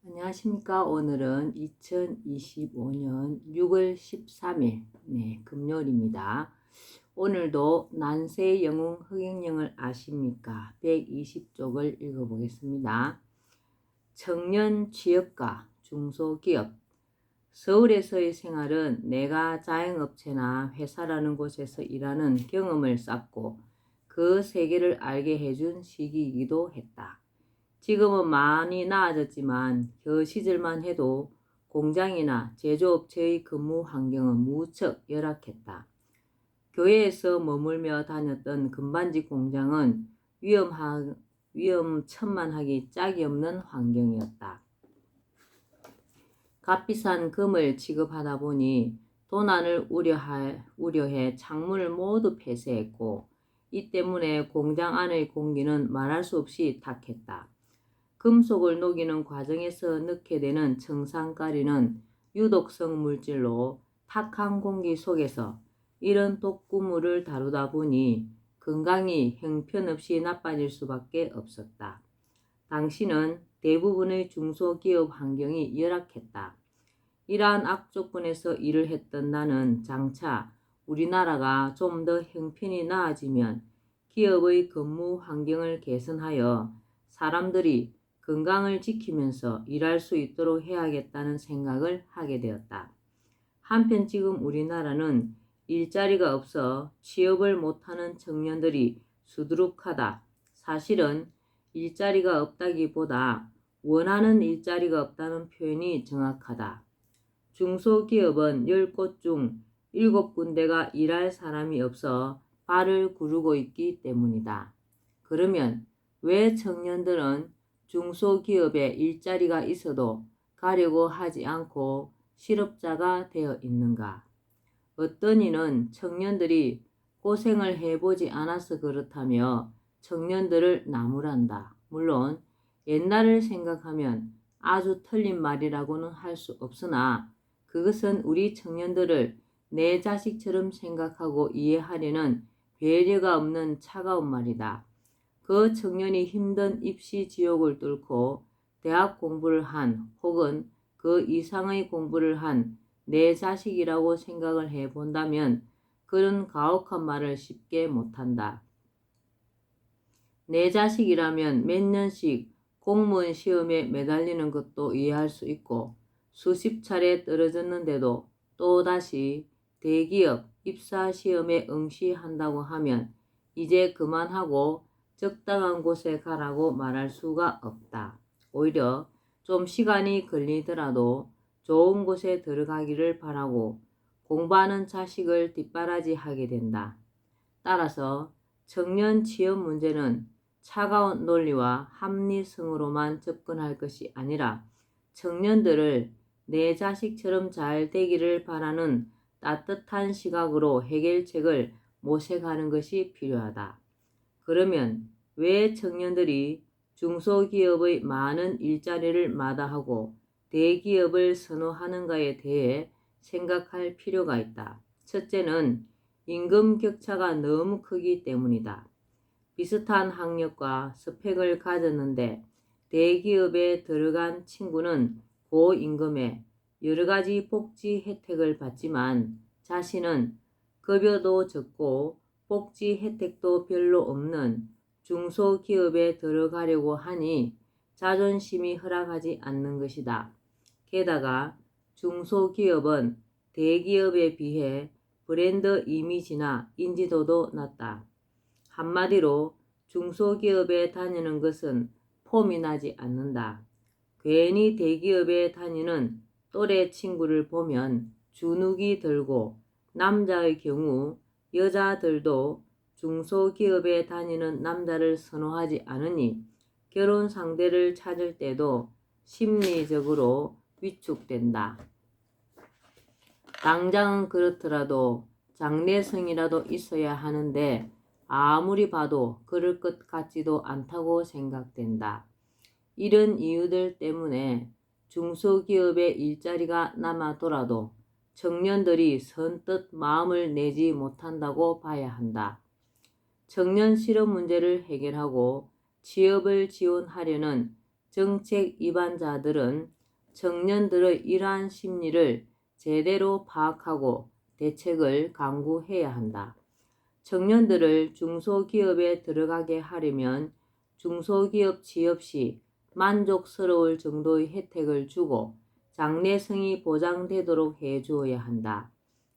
안녕하십니까. 오늘은 2025년 6월 13일 금요일입니다. 오늘도 난세 영웅 흑행령을 아십니까? 120쪽을 읽어보겠습니다. 청년 취업가 중소기업. 서울에서의 생활은 내가 자영업체나 회사라는 곳에서 일하는 경험을 쌓고 그 세계를 알게 해준 시기이기도 했다. 지금은 많이 나아졌지만 그 시절만 해도 공장이나 제조업체의 근무 환경은 무척 열악했다. 교회에서 머물며 다녔던 금반지 공장은 위험천만하기 짝이 없는 환경이었다. 값비싼 금을 취급하다 보니 도난을 우려해 창문을 모두 폐쇄했고, 이 때문에 공장 안의 공기는 말할 수 없이 탁했다. 금속을 녹이는 과정에서 넣게 되는 청산가리는 유독성 물질로 탁한 공기 속에서 이런 독구물을 다루다 보니 건강이 형편없이 나빠질 수밖에 없었다. 당시는 대부분의 중소기업 환경이 열악했다. 이러한 악조건에서 일을 했던 나는 장차 우리나라가 좀 더 형편이 나아지면 기업의 근무 환경을 개선하여 사람들이 건강을 지키면서 일할 수 있도록 해야겠다는 생각을 하게 되었다. 한편 지금 우리나라는 일자리가 없어 취업을 못하는 청년들이 수두룩하다. 사실은 일자리가 없다기보다 원하는 일자리가 없다는 표현이 정확하다. 중소기업은 10곳 중 7군데가 일할 사람이 없어 발을 구르고 있기 때문이다. 그러면 왜 청년들은 중소기업에 일자리가 있어도 가려고 하지 않고 실업자가 되어 있는가? 어떤 이는 청년들이 고생을 해보지 않아서 그렇다며 청년들을 나무란다. 물론 옛날을 생각하면 아주 틀린 말이라고는 할 수 없으나 그것은 우리 청년들을 내 자식처럼 생각하고 이해하려는 배려가 없는 차가운 말이다. 그 청년이 힘든 입시 지옥을 뚫고 대학 공부를 한 혹은 그 이상의 공부를 한 내 자식이라고 생각을 해본다면 그런 가혹한 말을 쉽게 못한다. 내 자식이라면 몇 년씩 공무원 시험에 매달리는 것도 이해할 수 있고 수십 차례 떨어졌는데도 또다시 대기업 입사 시험에 응시한다고 하면 이제 그만하고 적당한 곳에 가라고 말할 수가 없다. 오히려 좀 시간이 걸리더라도 좋은 곳에 들어가기를 바라고 공부하는 자식을 뒷바라지하게 된다. 따라서 청년 취업 문제는 차가운 논리와 합리성으로만 접근할 것이 아니라 청년들을 내 자식처럼 잘 되기를 바라는 따뜻한 시각으로 해결책을 모색하는 것이 필요하다. 그러면 왜 청년들이 중소기업의 많은 일자리를 마다하고 대기업을 선호하는가에 대해 생각할 필요가 있다. 첫째는 임금 격차가 너무 크기 때문이다. 비슷한 학력과 스펙을 가졌는데 대기업에 들어간 친구는 고임금에 여러 가지 복지 혜택을 받지만 자신은 급여도 적고 복지 혜택도 별로 없는 중소기업에 들어가려고 하니 자존심이 허락하지 않는 것이다. 게다가 중소기업은 대기업에 비해 브랜드 이미지나 인지도도 낮다. 한마디로 중소기업에 다니는 것은 폼이 나지 않는다. 괜히 대기업에 다니는 또래 친구를 보면 주눅이 들고 남자의 경우 여자들도 중소기업에 다니는 남자를 선호하지 않으니 결혼 상대를 찾을 때도 심리적으로 위축된다. 당장은 그렇더라도 장래성이라도 있어야 하는데 아무리 봐도 그럴 것 같지도 않다고 생각된다. 이런 이유들 때문에 중소기업에 일자리가 남아돌아도 청년들이 선뜻 마음을 내지 못한다고 봐야 한다. 청년 실업 문제를 해결하고 취업을 지원하려는 정책 입안자들은 청년들의 이러한 심리를 제대로 파악하고 대책을 강구해야 한다. 청년들을 중소기업에 들어가게 하려면 중소기업 취업 시 만족스러울 정도의 혜택을 주고 장래성이 보장되도록 해주어야 한다.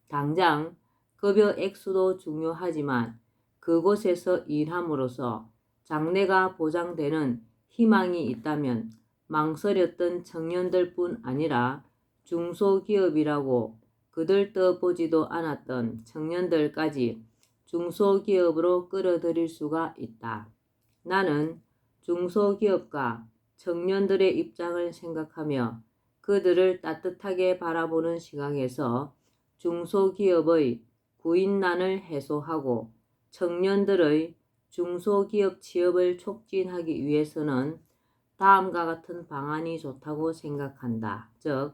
당장 급여 액수도 중요하지만 그곳에서 일함으로써 장래가 보장되는 희망이 있다면 망설였던 청년들뿐 아니라 중소기업이라고 그들떠보지도 않았던 청년들까지 중소기업으로 끌어들일 수가 있다. 나는 중소기업과 청년들의 입장을 생각하며 그들을 따뜻하게 바라보는 시각에서 중소기업의 구인난을 해소하고 청년들의 중소기업 취업을 촉진하기 위해서는 다음과 같은 방안이 좋다고 생각한다. 즉,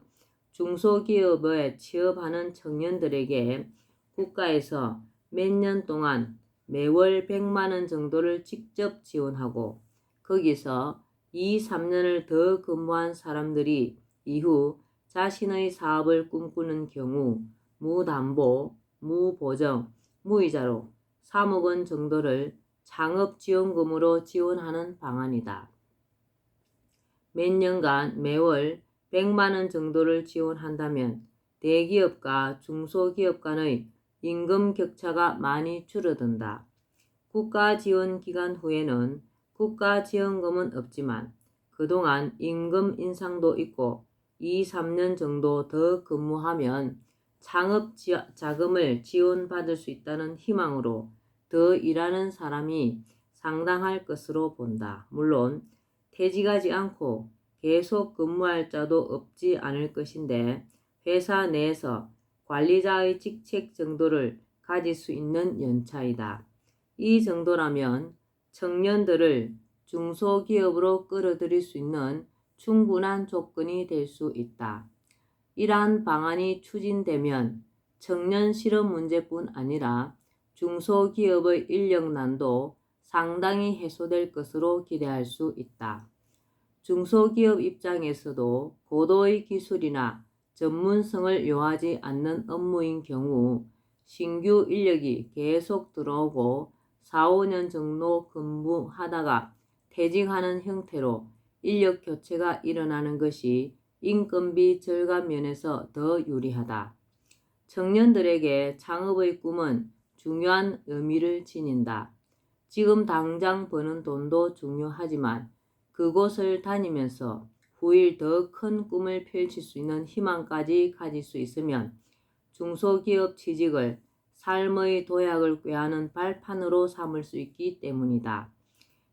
중소기업에 취업하는 청년들에게 국가에서 몇 년 동안 매월 100만 원 정도를 직접 지원하고 거기서 2, 3년을 더 근무한 사람들이 이후 자신의 사업을 꿈꾸는 경우 무담보, 무보정, 무이자로 3억 원 정도를 창업지원금으로 지원하는 방안이다. 몇 년간 매월 100만 원 정도를 지원한다면 대기업과 중소기업 간의 임금 격차가 많이 줄어든다. 국가 지원 기간 후에는 국가 지원금은 없지만 그동안 임금 인상도 있고 2, 3년 정도 더 근무하면 창업 자금을 지원받을 수 있다는 희망으로 더 일하는 사람이 상당할 것으로 본다. 물론 퇴직하지 않고 계속 근무할 자도 없지 않을 것인데 회사 내에서 관리자의 직책 정도를 가질 수 있는 연차이다. 이 정도라면 청년들을 중소기업으로 끌어들일 수 있는 충분한 조건이 될 수 있다. 이러한 방안이 추진되면 청년 실업 문제뿐 아니라 중소기업의 인력난도 상당히 해소될 것으로 기대할 수 있다. 중소기업 입장에서도 고도의 기술이나 전문성을 요하지 않는 업무인 경우 신규 인력이 계속 들어오고 4, 5년 정도 근무하다가 퇴직하는 형태로 인력 교체가 일어나는 것이 인건비 절감 면에서 더 유리하다. 청년들에게 창업의 꿈은 중요한 의미를 지닌다. 지금 당장 버는 돈도 중요하지만 그곳을 다니면서 후일 더 큰 꿈을 펼칠 수 있는 희망까지 가질 수 있으면 중소기업 취직을 삶의 도약을 꾀하는 발판으로 삼을 수 있기 때문이다.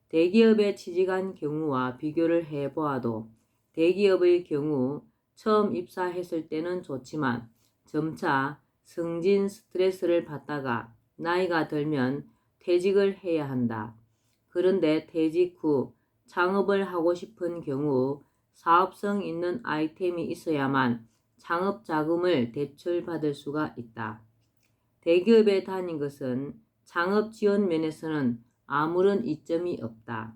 대기업에 취직한 경우와 비교를 해보아도 대기업의 경우 처음 입사했을 때는 좋지만 점차 승진 스트레스를 받다가 나이가 들면 퇴직을 해야 한다. 그런데 퇴직 후 창업을 하고 싶은 경우 사업성 있는 아이템이 있어야만 창업 자금을 대출받을 수가 있다. 대기업에 다닌 것은 창업 지원 면에서는 아무런 이점이 없다.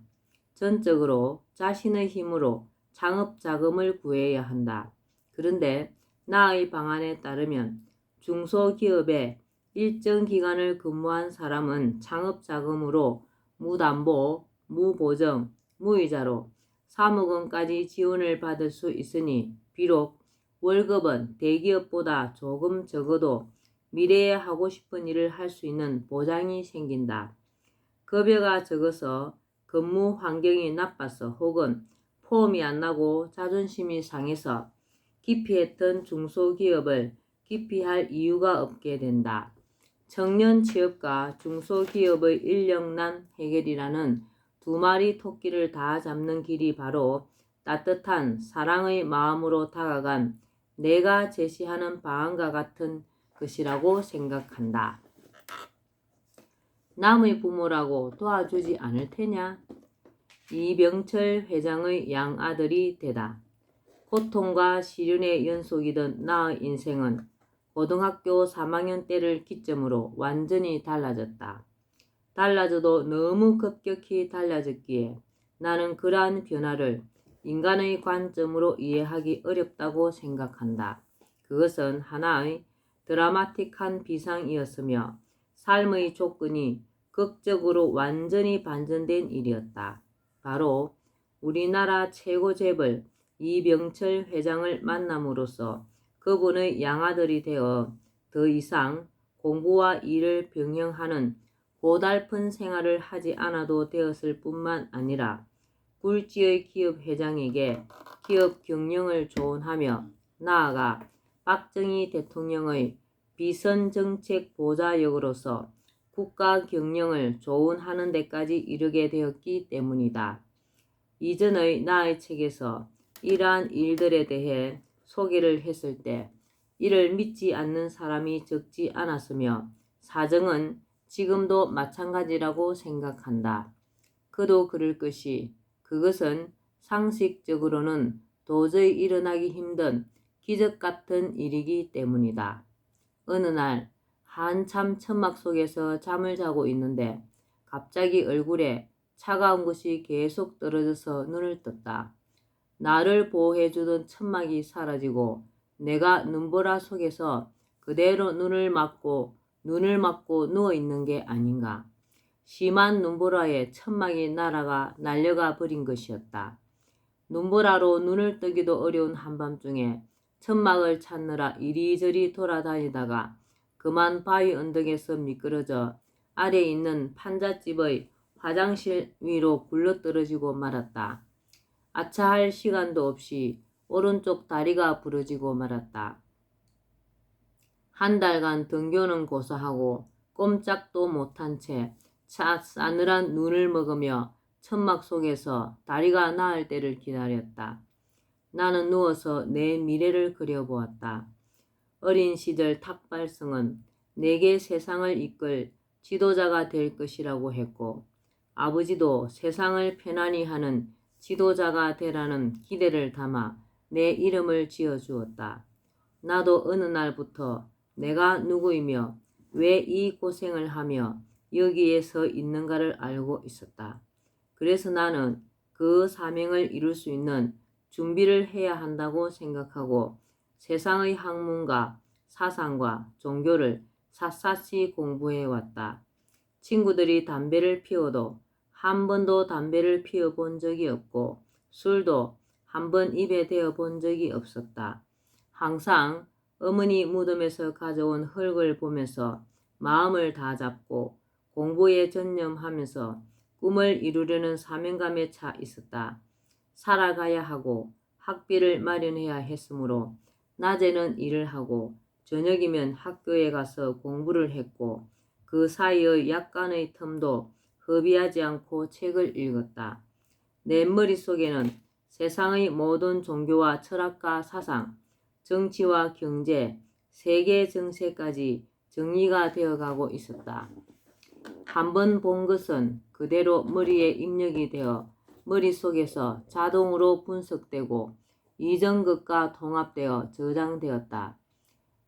전적으로 자신의 힘으로 창업 자금을 구해야 한다. 그런데 나의 방안에 따르면 중소기업에 일정 기간을 근무한 사람은 창업 자금으로 무담보, 무보정, 무이자로 3억 원까지 지원을 받을 수 있으니 비록 월급은 대기업보다 조금 적어도 미래에 하고 싶은 일을 할 수 있는 보장이 생긴다. 급여가 적어서 근무 환경이 나빠서 혹은 포함이 안 나고 자존심이 상해서 기피했던 중소기업을 기피할 이유가 없게 된다. 청년 취업과 중소기업의 인력난 해결이라는 두 마리 토끼를 다 잡는 길이 바로 따뜻한 사랑의 마음으로 다가간 내가 제시하는 방안과 같은 것이라고 생각한다. 남의 부모라고 도와주지 않을 테냐? 이병철 회장의 양아들이 되다. 고통과 시련의 연속이던 나의 인생은 고등학교 3학년 때를 기점으로 완전히 달라졌다. 달라져도 너무 급격히 달라졌기에 나는 그러한 변화를 인간의 관점으로 이해하기 어렵다고 생각한다. 그것은 하나의 드라마틱한 비상이었으며 삶의 조건이 극적으로 완전히 반전된 일이었다. 바로 우리나라 최고 재벌 이병철 회장을 만남으로써 그분의 양아들이 되어 더 이상 공부와 일을 병행하는 고달픈 생활을 하지 않아도 되었을 뿐만 아니라 굴지의 기업 회장에게 기업 경영을 조언하며 나아가 박정희 대통령의 비선정책 보좌역으로서 국가 경영을 조언하는 데까지 이르게 되었기 때문이다. 이전의 나의 책에서 이러한 일들에 대해 소개를 했을 때 이를 믿지 않는 사람이 적지 않았으며 사정은 지금도 마찬가지라고 생각한다. 그도 그럴 것이 그것은 상식적으로는 도저히 일어나기 힘든 기적 같은 일이기 때문이다. 어느 날 한참 천막 속에서 잠을 자고 있는데 갑자기 얼굴에 차가운 것이 계속 떨어져서 눈을 떴다. 나를 보호해주던 천막이 사라지고 내가 눈보라 속에서 그대로 눈을 막고 누워있는 게 아닌가. 심한 눈보라에 천막이 날려가 버린 것이었다. 눈보라로 눈을 뜨기도 어려운 한밤중에 천막을 찾느라 이리저리 돌아다니다가 그만 바위 언덕에서 미끄러져 아래에 있는 판잣집의 화장실 위로 굴러떨어지고 말았다. 아차할 시간도 없이 오른쪽 다리가 부러지고 말았다. 한 달간 등교는 고사하고 꼼짝도 못한 채 싸늘한 눈을 먹으며 천막 속에서 다리가 나을 때를 기다렸다. 나는 누워서 내 미래를 그려보았다. 어린 시절 탁발성은 내게 세상을 이끌 지도자가 될 것이라고 했고 아버지도 세상을 편안히 하는 지도자가 되라는 기대를 담아 내 이름을 지어주었다. 나도 어느 날부터 내가 누구이며 왜 이 고생을 하며 여기에 서 있는가를 알고 있었다. 그래서 나는 그 사명을 이룰 수 있는 준비를 해야 한다고 생각하고 세상의 학문과 사상과 종교를 샅샅이 공부해왔다. 친구들이 담배를 피워도 한 번도 담배를 피워본 적이 없고 술도 한 번 입에 대어본 적이 없었다. 항상 어머니 무덤에서 가져온 흙을 보면서 마음을 다잡고 공부에 전념하면서 꿈을 이루려는 사명감에 차 있었다. 살아가야 하고 학비를 마련해야 했으므로 낮에는 일을 하고 저녁이면 학교에 가서 공부를 했고 그 사이의 약간의 틈도 허비하지 않고 책을 읽었다. 내 머릿속에는 세상의 모든 종교와 철학과 사상, 정치와 경제, 세계 정세까지 정리가 되어가고 있었다. 한번 본 것은 그대로 머리에 입력이 되어 머릿속에서 자동으로 분석되고 이전 것과 통합되어 저장되었다.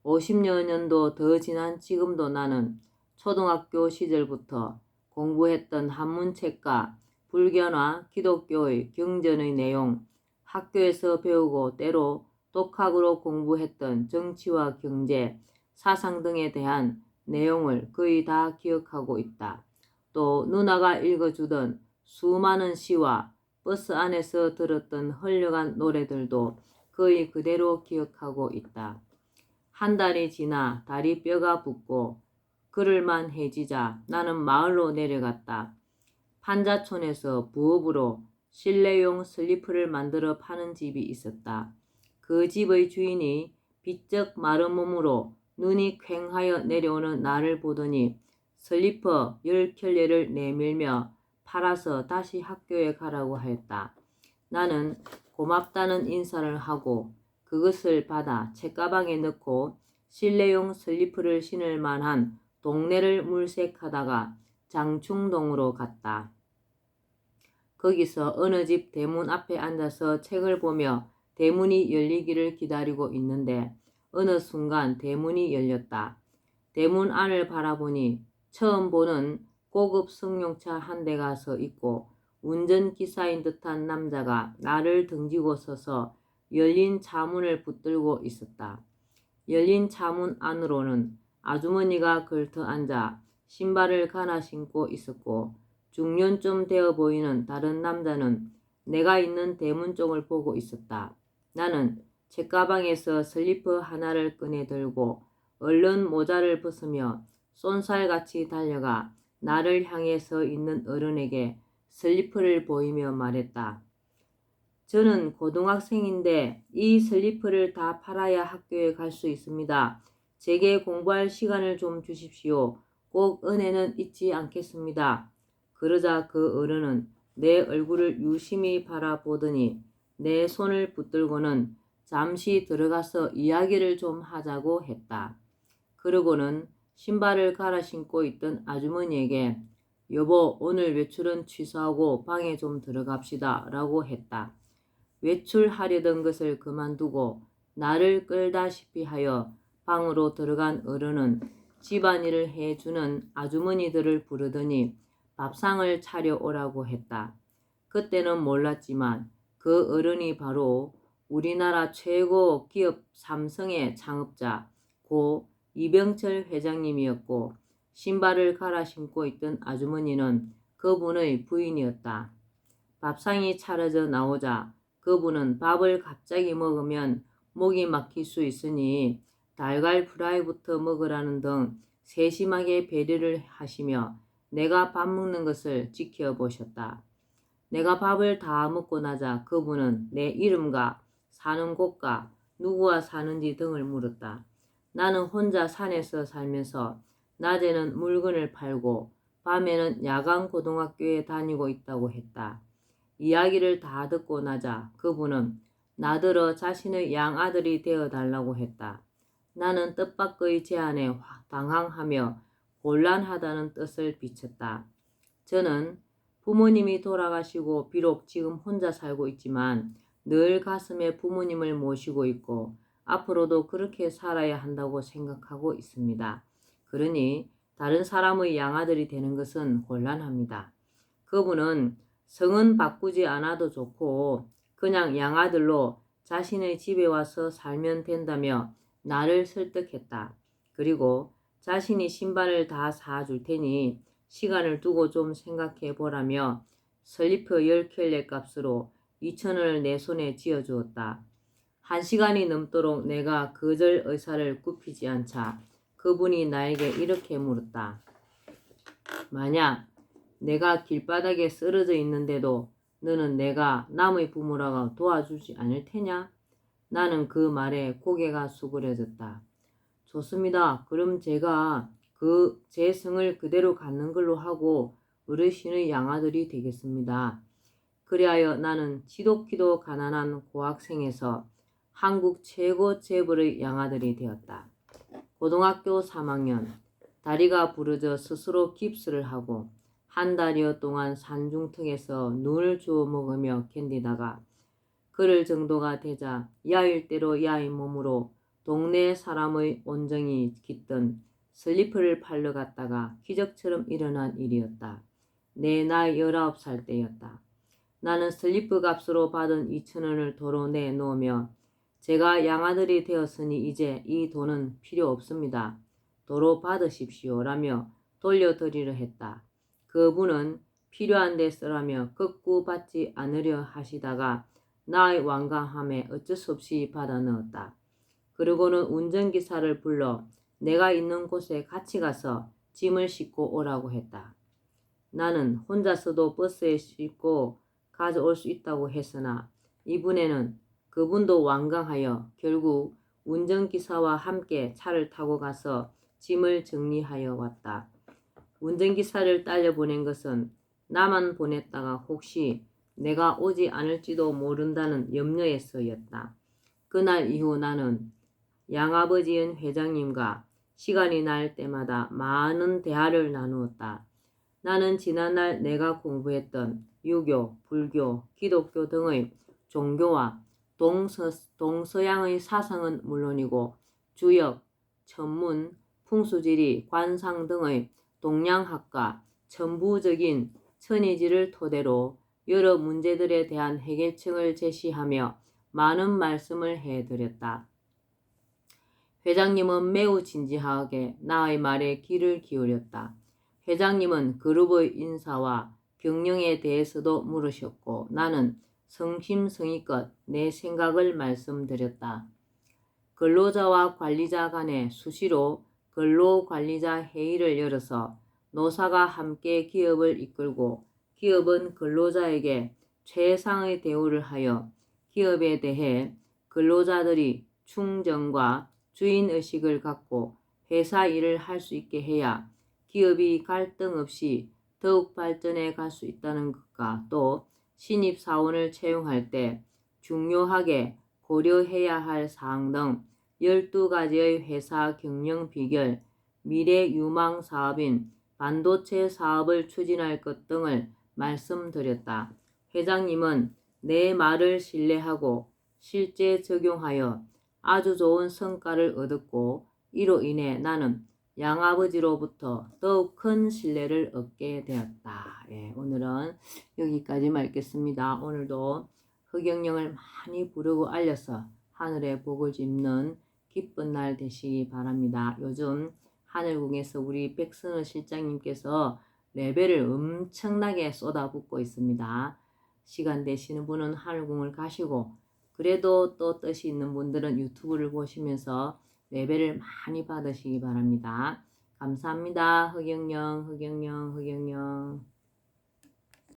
50여 년도 더 지난 지금도 나는 초등학교 시절부터 공부했던 한문책과 불교나 기독교의 경전의 내용, 학교에서 배우고 때로 독학으로 공부했던 정치와 경제, 사상 등에 대한 내용을 거의 다 기억하고 있다. 또 누나가 읽어주던 수많은 시와 버스 안에서 들었던 흘려간 노래들도 거의 그대로 기억하고 있다. 한 달이 지나 다리 뼈가 붓고 걸을만 해지자 나는 마을로 내려갔다. 판자촌에서 부업으로 실내용 슬리퍼를 만들어 파는 집이 있었다. 그 집의 주인이 비쩍 마른 몸으로 눈이 퀭하여 내려오는 나를 보더니 슬리퍼 10켤레를 내밀며 팔아서 다시 학교에 가라고 하였다. 나는 고맙다는 인사를 하고 그것을 받아 책가방에 넣고 실내용 슬리퍼를 신을 만한 동네를 물색하다가 장충동으로 갔다. 거기서 어느 집 대문 앞에 앉아서 책을 보며 대문이 열리기를 기다리고 있는데 어느 순간 대문이 열렸다. 대문 안을 바라보니 처음 보는 고급 승용차 한 대가 서 있고 운전기사인 듯한 남자가 나를 등지고 서서 열린 차문을 붙들고 있었다. 열린 차문 안으로는 아주머니가 걸터 앉아 신발을 갈아 신고 있었고, 중년쯤 되어 보이는 다른 남자는 내가 있는 대문 쪽을 보고 있었다. 나는 책가방에서 슬리퍼 하나를 꺼내 들고 얼른 모자를 벗으며 쏜살같이 달려가 나를 향해 서 있는 어른에게 슬리퍼를 보이며 말했다. 저는 고등학생인데 이 슬리퍼를 다 팔아야 학교에 갈 수 있습니다. 제게 공부할 시간을 좀 주십시오. 꼭 은혜는 잊지 않겠습니다. 그러자 그 어른은 내 얼굴을 유심히 바라보더니 내 손을 붙들고는 잠시 들어가서 이야기를 좀 하자고 했다. 그러고는 신발을 갈아 신고 있던 아주머니에게 여보, 오늘 외출은 취소하고 방에 좀 들어갑시다 라고 했다. 외출하려던 것을 그만두고 나를 끌다시피 하여 방으로 들어간 어른은 집안일을 해주는 아주머니들을 부르더니 밥상을 차려오라고 했다. 그때는 몰랐지만 그 어른이 바로 우리나라 최고 기업 삼성의 창업자 고 이병철 회장님이었고, 신발을 갈아 신고 있던 아주머니는 그분의 부인이었다. 밥상이 차려져 나오자 그분은 밥을 갑자기 먹으면 목이 막힐 수 있으니 달걀 프라이부터 먹으라는 등 세심하게 배려를 하시며 내가 밥 먹는 것을 지켜보셨다. 내가 밥을 다 먹고 나자 그분은 내 이름과 사는 곳과 누구와 사는지 등을 물었다. 나는 혼자 산에서 살면서 낮에는 물건을 팔고 밤에는 야간 고등학교에 다니고 있다고 했다. 이야기를 다 듣고 나자 그분은 나더러 자신의 양아들이 되어달라고 했다. 나는 뜻밖의 제안에 당황하며 곤란하다는 뜻을 비쳤다. 저는 부모님이 돌아가시고 비록 지금 혼자 살고 있지만 늘 가슴에 부모님을 모시고 있고 앞으로도 그렇게 살아야 한다고 생각하고 있습니다. 그러니 다른 사람의 양아들이 되는 것은 곤란합니다. 그분은 성은 바꾸지 않아도 좋고 그냥 양아들로 자신의 집에 와서 살면 된다며 나를 설득했다. 그리고 자신이 신발을 다 사줄 테니 시간을 두고 좀 생각해 보라며 슬리퍼 10켤레 값으로 2,000원을 내 손에 쥐어주었다. 1시간이 넘도록 내가 거절 의사를 굽히지 않자 그분이 나에게 이렇게 물었다. 만약 내가 길바닥에 쓰러져 있는데도 너는 내가 남의 부모라고 도와주지 않을 테냐? 나는 그 말에 고개가 수그려졌다. 좋습니다. 그럼 제가 제 성을 그대로 갖는 걸로 하고 어르신의 양아들이 되겠습니다. 그리하여 나는 지독히도 가난한 고학생에서 한국 최고 재벌의 양아들이 되었다. 고등학교 3학년, 다리가 부러져 스스로 깁스를 하고 한 달여 동안 산중턱에서 눈을 주워 먹으며 견디다가 그럴 정도가 되자 야일대로 야인 몸으로 동네 사람의 온정이 깃든 슬리퍼를 팔러 갔다가 기적처럼 일어난 일이었다. 내 나이 19살 때였다. 나는 슬리퍼 값으로 받은 2,000원을 도로 내놓으며 제가 양아들이 되었으니 이제 이 돈은 필요 없습니다. 도로 받으십시오 라며 돌려드리려 했다. 그분은 필요한 데 쓰라며 극구 받지 않으려 하시다가 나의 완강함에 어쩔 수 없이 받아 넣었다. 그리고는 운전기사를 불러 내가 있는 곳에 같이 가서 짐을 싣고 오라고 했다. 나는 혼자서도 버스에 싣고 가져올 수 있다고 했으나 이번에는 그분도 완강하여 결국 운전기사와 함께 차를 타고 가서 짐을 정리하여 왔다. 운전기사를 딸려보낸 것은 나만 보냈다가 혹시 내가 오지 않을지도 모른다는 염려에서였다. 그날 이후 나는 양아버지인 회장님과 시간이 날 때마다 많은 대화를 나누었다. 나는 지난날 내가 공부했던 유교, 불교, 기독교 등의 종교와 동서양의 사상은 물론이고 주역, 천문, 풍수지리, 관상 등의 동양학과 천부적인 천의지를 토대로 여러 문제들에 대한 해결책을 제시하며 많은 말씀을 해드렸다. 회장님은 매우 진지하게 나의 말에 귀를 기울였다. 회장님은 그룹의 인사와 경영에 대해서도 물으셨고 나는 성심성의껏 내 생각을 말씀드렸다. 근로자와 관리자 간에 수시로 근로관리자 회의를 열어서 노사가 함께 기업을 이끌고 기업은 근로자에게 최상의 대우를 하여 기업에 대해 근로자들이 충정과 주인의식을 갖고 회사 일을 할 수 있게 해야 기업이 갈등 없이 더욱 발전해 갈 수 있다는 것과 또 신입사원을 채용할 때 중요하게 고려해야 할 사항 등 12가지의 회사 경영 비결, 미래 유망 사업인 반도체 사업을 추진할 것 등을 말씀드렸다. 회장님은 내 말을 신뢰하고 실제 적용하여 아주 좋은 성과를 얻었고 이로 인해 나는 양아버지로부터 더욱 큰 신뢰를 얻게 되었다. 오늘은 여기까지 읽겠습니다. 오늘도 흑영령을 많이 부르고 알려서 하늘의 복을 짚는 기쁜 날 되시기 바랍니다. 요즘 하늘궁에서 우리 백선우 실장님께서 레벨을 엄청나게 쏟아붓고 있습니다. 시간 되시는 분은 하늘궁을 가시고 그래도 또 뜻이 있는 분들은 유튜브를 보시면서 레벨을 많이 받으시기 바랍니다. 감사합니다. 흑영령.